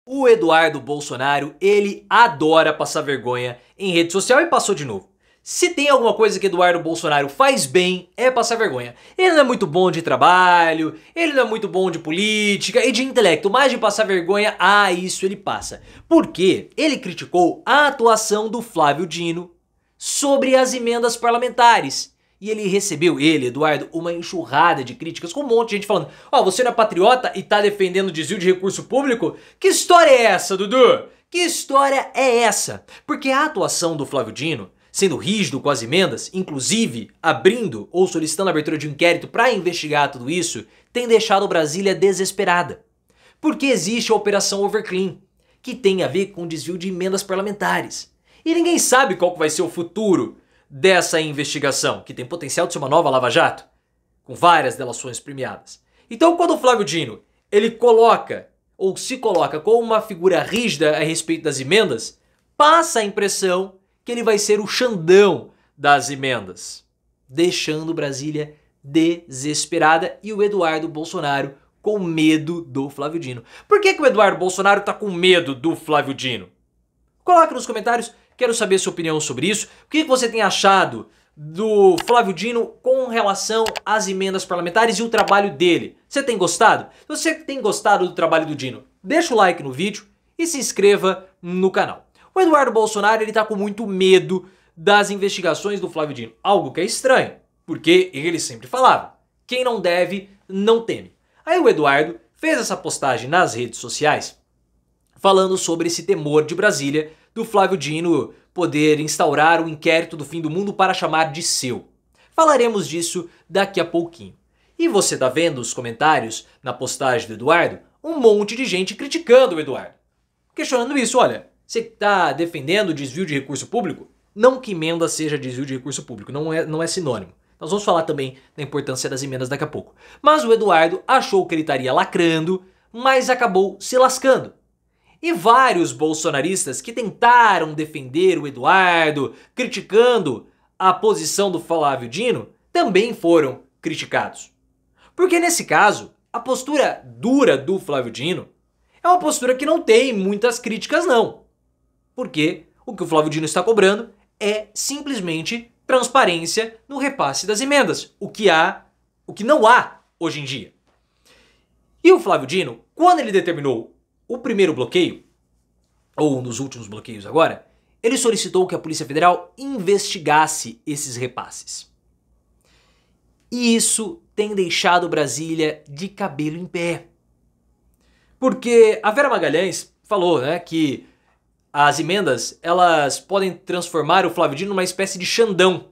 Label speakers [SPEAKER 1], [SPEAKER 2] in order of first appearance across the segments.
[SPEAKER 1] O Eduardo Bolsonaro, ele adora passar vergonha em rede social e passou de novo. Se tem alguma coisa que Eduardo Bolsonaro faz bem, é passar vergonha. Ele não é muito bom de trabalho, ele não é muito bom de política e de intelecto, mas de passar vergonha, isso ele passa. Porque ele criticou a atuação do Flávio Dino sobre as emendas parlamentares. E ele recebeu, Eduardo, uma enxurrada de críticas com um monte de gente falando: você não é patriota e tá defendendo desvio de recurso público? Que história é essa, Dudu? Que história é essa? Porque a atuação do Flávio Dino, sendo rígido com as emendas, inclusive abrindo ou solicitando a abertura de um inquérito para investigar tudo isso, tem deixado Brasília desesperada. Porque existe a Operação Overclean, que tem a ver com desvio de emendas parlamentares. E ninguém sabe qual vai ser o futuro dessa investigação, que tem potencial de ser uma nova Lava Jato, com várias delações premiadas. Então, quando o Flávio Dino, ele coloca, ou se coloca como uma figura rígida a respeito das emendas, passa a impressão que ele vai ser o Xandão das emendas, deixando Brasília desesperada e o Eduardo Bolsonaro com medo do Flávio Dino. Por que o Eduardo Bolsonaro tá com medo do Flávio Dino? Coloque nos comentários. Quero saber sua opinião sobre isso. O que você tem achado do Flávio Dino com relação às emendas parlamentares e o trabalho dele? Você tem gostado? Se você tem gostado do trabalho do Dino, deixa o like no vídeo e se inscreva no canal. O Eduardo Bolsonaro, ele tá com muito medo das investigações do Flávio Dino. Algo que é estranho, porque ele sempre falava: quem não deve, não teme. Aí o Eduardo fez essa postagem nas redes sociais falando sobre esse temor de Brasília do Flávio Dino poder instaurar o inquérito do fim do mundo para chamar de seu. Falaremos disso daqui a pouquinho. E você tá vendo os comentários na postagem do Eduardo? Um monte de gente criticando o Eduardo. Questionando isso: olha, você tá defendendo o desvio de recurso público? Não que emenda seja desvio de recurso público, não é sinônimo. Nós vamos falar também da importância das emendas daqui a pouco. Mas o Eduardo achou que ele estaria lacrando, mas acabou se lascando. E vários bolsonaristas que tentaram defender o Eduardo, criticando a posição do Flávio Dino, também foram criticados. Porque nesse caso, a postura dura do Flávio Dino é uma postura que não tem muitas críticas não. Porque o que o Flávio Dino está cobrando é simplesmente transparência no repasse das emendas, o que não há hoje em dia. E o Flávio Dino, quando ele determinou o primeiro bloqueio, ou um dos últimos bloqueios agora, ele solicitou que a Polícia Federal investigasse esses repasses. E isso tem deixado Brasília de cabelo em pé. Porque a Vera Magalhães falou, que as emendas, elas podem transformar o Flávio Dino numa espécie de Xandão.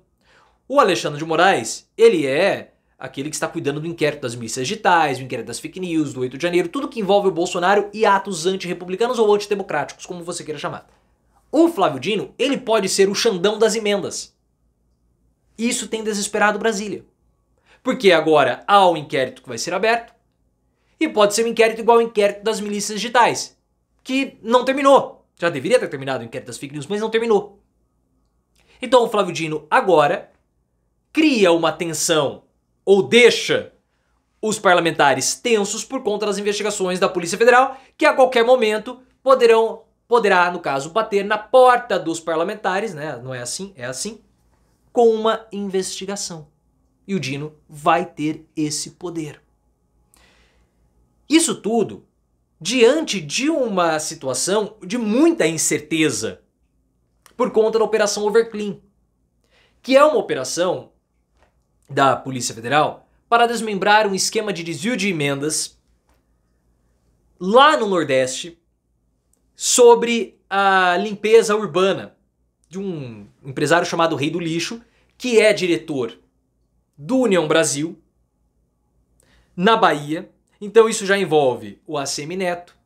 [SPEAKER 1] O Alexandre de Moraes, ele é aquele que está cuidando do inquérito das milícias digitais, do inquérito das fake news, do 8 de janeiro, tudo que envolve o Bolsonaro e atos antirrepublicanos ou antidemocráticos, como você queira chamar. O Flávio Dino, ele pode ser o Xandão das emendas. Isso tem desesperado Brasília. Porque agora há um inquérito que vai ser aberto e pode ser um inquérito igual ao inquérito das milícias digitais, que não terminou. Já deveria ter terminado o inquérito das fake news, mas não terminou. Então o Flávio Dino agora cria uma tensão ou deixa os parlamentares tensos por conta das investigações da Polícia Federal, que a qualquer momento poderá, no caso, bater na porta dos parlamentares, não é assim, é assim, com uma investigação. E o Dino vai ter esse poder. Isso tudo diante de uma situação de muita incerteza por conta da Operação Overclean, que é uma operação da Polícia Federal para desmembrar um esquema de desvio de emendas lá no Nordeste sobre a limpeza urbana de um empresário chamado Rei do Lixo, que é diretor do União Brasil na Bahia. Então isso já envolve o ACM Neto,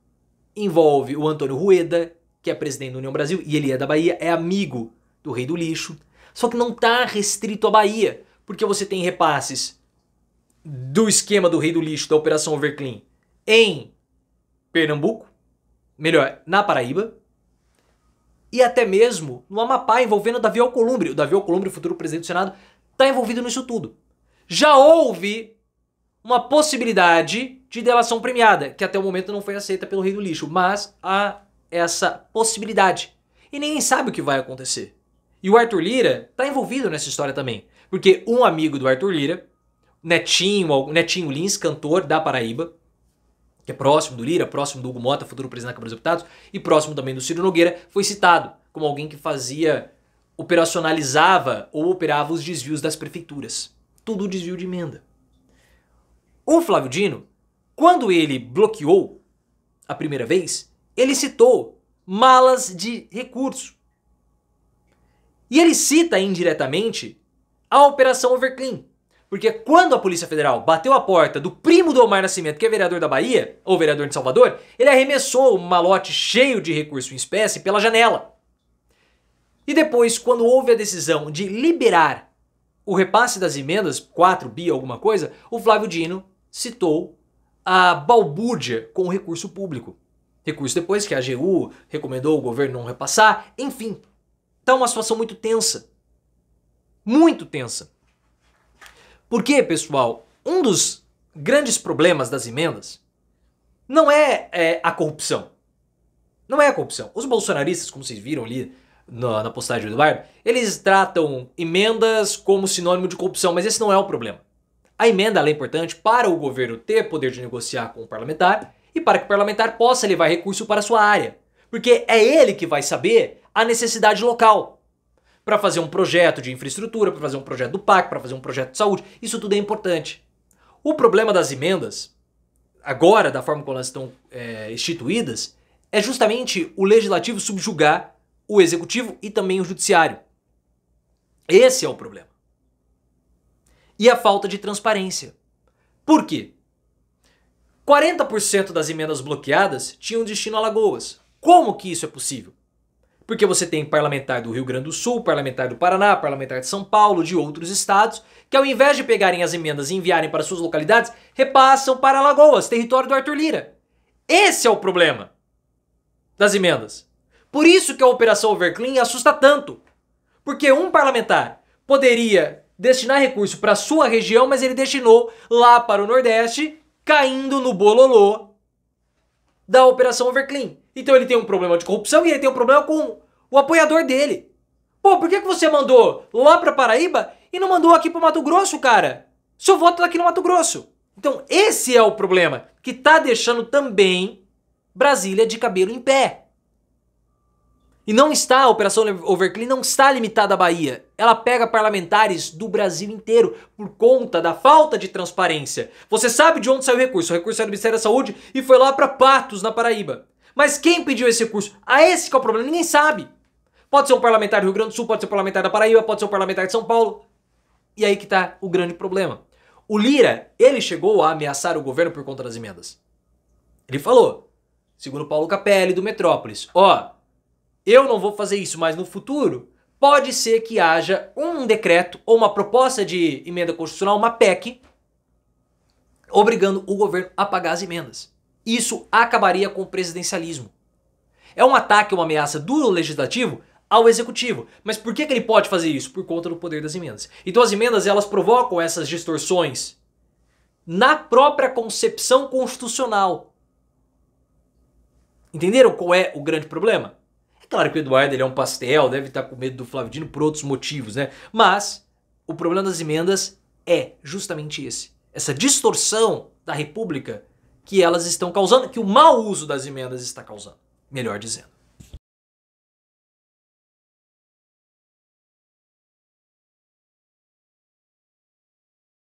[SPEAKER 1] envolve o Antônio Rueda, que é presidente da União Brasil, e ele é da Bahia, é amigo do Rei do Lixo. Só que não está restrito à Bahia, porque você tem repasses do esquema do Rei do Lixo, da Operação Overclean, em Pernambuco, melhor, na Paraíba, e até mesmo no Amapá, envolvendo o Davi Alcolumbre. O Davi Alcolumbre, futuro presidente do Senado, está envolvido nisso tudo. Já houve uma possibilidade de delação premiada, que até o momento não foi aceita pelo Rei do Lixo, mas há essa possibilidade. E ninguém sabe o que vai acontecer. E o Arthur Lira está envolvido nessa história também, porque um amigo do Arthur Lira, Netinho Lins, cantor da Paraíba, que é próximo do Lira, próximo do Hugo Mota, futuro presidente da Câmara dos Deputados, e próximo também do Ciro Nogueira, foi citado como alguém que operacionalizava ou operava os desvios das prefeituras. Tudo desvio de emenda. O Flávio Dino, quando ele bloqueou a primeira vez, ele citou malas de recurso. E ele cita indiretamente a Operação Everclean. Porque quando a Polícia Federal bateu a porta do primo do Omar Nascimento, que é vereador da Bahia, ou vereador de Salvador, ele arremessou um malote cheio de recurso em espécie pela janela. E depois, quando houve a decisão de liberar o repasse das emendas, 4 bi alguma coisa, o Flávio Dino citou a balbúrdia com o recurso público. Recurso depois que a AGU recomendou o governo não repassar, enfim. Tá uma situação muito tensa. Muito tensa. Porque, pessoal, um dos grandes problemas das emendas não é a corrupção. Não é a corrupção. Os bolsonaristas, como vocês viram ali na postagem do Eduardo, eles tratam emendas como sinônimo de corrupção, mas esse não é o problema. A emenda ela é importante para o governo ter poder de negociar com o parlamentar e para que o parlamentar possa levar recurso para a sua área. Porque é ele que vai saber a necessidade local. Para fazer um projeto de infraestrutura, para fazer um projeto do PAC, para fazer um projeto de saúde. Isso tudo é importante. O problema das emendas, agora, da forma como elas estão instituídas, é justamente o legislativo subjugar o executivo e também o judiciário. Esse é o problema. E a falta de transparência. Por quê? 40% das emendas bloqueadas tinham destino a Alagoas. Como que isso é possível? Porque você tem parlamentar do Rio Grande do Sul, parlamentar do Paraná, parlamentar de São Paulo, de outros estados, que ao invés de pegarem as emendas e enviarem para suas localidades, repassam para Alagoas, território do Arthur Lira. Esse é o problema das emendas. Por isso que a Operação Everclean assusta tanto. Porque um parlamentar poderia destinar recurso para a sua região, mas ele destinou lá para o Nordeste, caindo no bololô da Operação Everclean. Então ele tem um problema de corrupção e ele tem um problema com o apoiador dele. Pô, por que você mandou lá pra Paraíba e não mandou aqui pro Mato Grosso, cara? Seu voto tá aqui no Mato Grosso. Então esse é o problema que tá deixando também Brasília de cabelo em pé. E não está, a Operação Overclean não está limitada à Bahia. Ela pega parlamentares do Brasil inteiro por conta da falta de transparência. Você sabe de onde saiu o recurso? O recurso era do Ministério da Saúde e foi lá para Patos, na Paraíba. Mas quem pediu esse recurso? Esse que é o problema, ninguém sabe. Pode ser um parlamentar do Rio Grande do Sul, pode ser um parlamentar da Paraíba, pode ser um parlamentar de São Paulo. E aí que tá o grande problema. O Lira, ele chegou a ameaçar o governo por conta das emendas. Ele falou, segundo Paulo Capelli do Metrópolis, eu não vou fazer isso, mas no futuro pode ser que haja um decreto ou uma proposta de emenda constitucional, uma PEC, obrigando o governo a pagar as emendas. Isso acabaria com o presidencialismo. É um ataque, uma ameaça do legislativo ao executivo. Mas por que ele pode fazer isso? Por conta do poder das emendas. Então as emendas elas provocam essas distorções na própria concepção constitucional. Entenderam qual é o grande problema? É claro que o Eduardo ele é um pastel, deve estar com medo do Flávio Dino por outros motivos, né? Mas o problema das emendas é justamente esse. Essa distorção da República que elas estão causando, que o mau uso das emendas está causando, melhor dizendo.